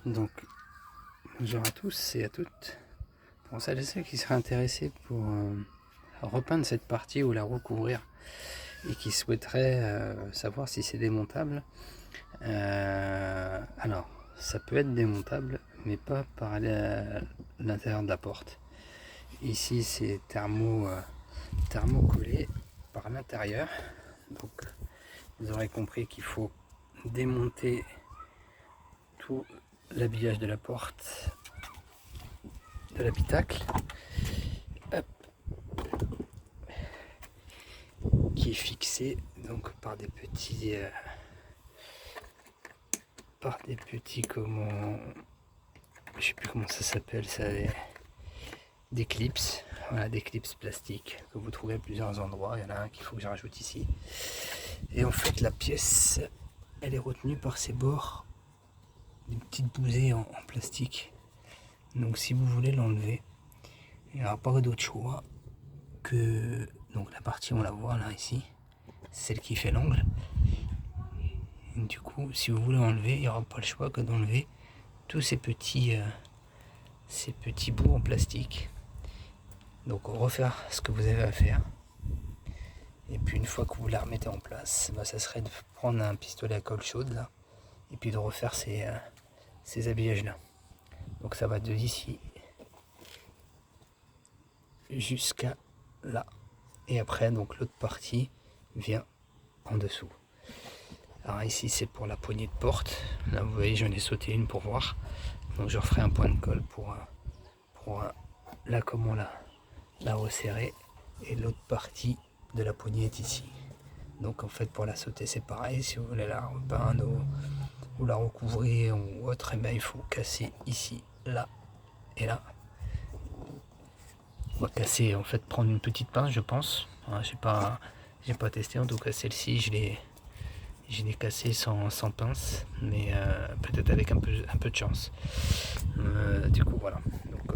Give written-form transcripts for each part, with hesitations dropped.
Donc, bonjour à tous et à toutes. Pour celles et ceux qui seraient intéressés pour repeindre cette partie ou la recouvrir et qui souhaiteraient savoir si c'est démontable, alors ça peut être démontable, mais pas par l'intérieur de la porte. Ici, c'est thermocollé par l'intérieur. Donc, vous aurez compris qu'il faut démonter tout l'habillage de la porte de l'habitacle qui est fixé donc par des petits comment, je sais plus comment ça s'appelle ça, des clips, voilà, des clips plastiques que vous trouvez à plusieurs endroits. Il y en a un qu'il faut que je rajoute ici, et en fait la pièce elle est retenue par ces bords, des petites bousées en plastique. Donc si vous voulez l'enlever, il n'y aura pas d'autre choix que, donc la partie on la voit là ici, c'est celle qui fait l'angle. Du coup, si vous voulez enlever, il n'y aura pas le choix que d'enlever tous ces petits bouts en plastique. Donc refaire ce que vous avez à faire. Et puis une fois que vous la remettez en place, ça serait de prendre un pistolet à colle chaude là, et puis de refaire ces habillages là. Donc ça va de ici jusqu'à là. Et après, donc l'autre partie vient en dessous. Alors ici c'est pour la poignée de porte. Là vous voyez, j'en ai sauté une pour voir. Donc je referai un point de colle pour là comment la resserrer. Et l'autre partie de la poignée est ici. Donc en fait pour la sauter c'est pareil. Si vous voulez la repeindre ou la recouvrir ou autre, et bien il faut casser ici, là et là. On va casser, en fait prendre une petite pince je pense. J'ai pas testé, en tout cas celle-ci je l'ai cassé sans pince, mais peut-être avec un peu de chance. Du coup voilà. Donc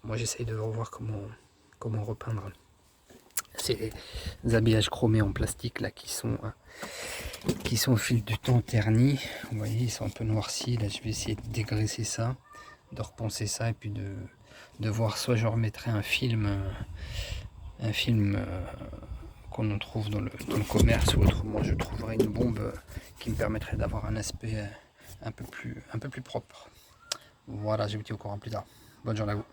moi j'essaye de revoir comment repeindre ces habillages chromés en plastique là qui sont au fil du temps ternis. Vous voyez, ils sont un peu noircis. Là je vais essayer de dégraisser ça, de repenser ça, et puis de voir, soit je remettrai un film qu'on en trouve dans le commerce, ou autrement je trouverai une bombe qui me permettrait d'avoir un aspect un peu plus propre. Voilà, je vous dis au courant plus tard. Bonne journée à vous.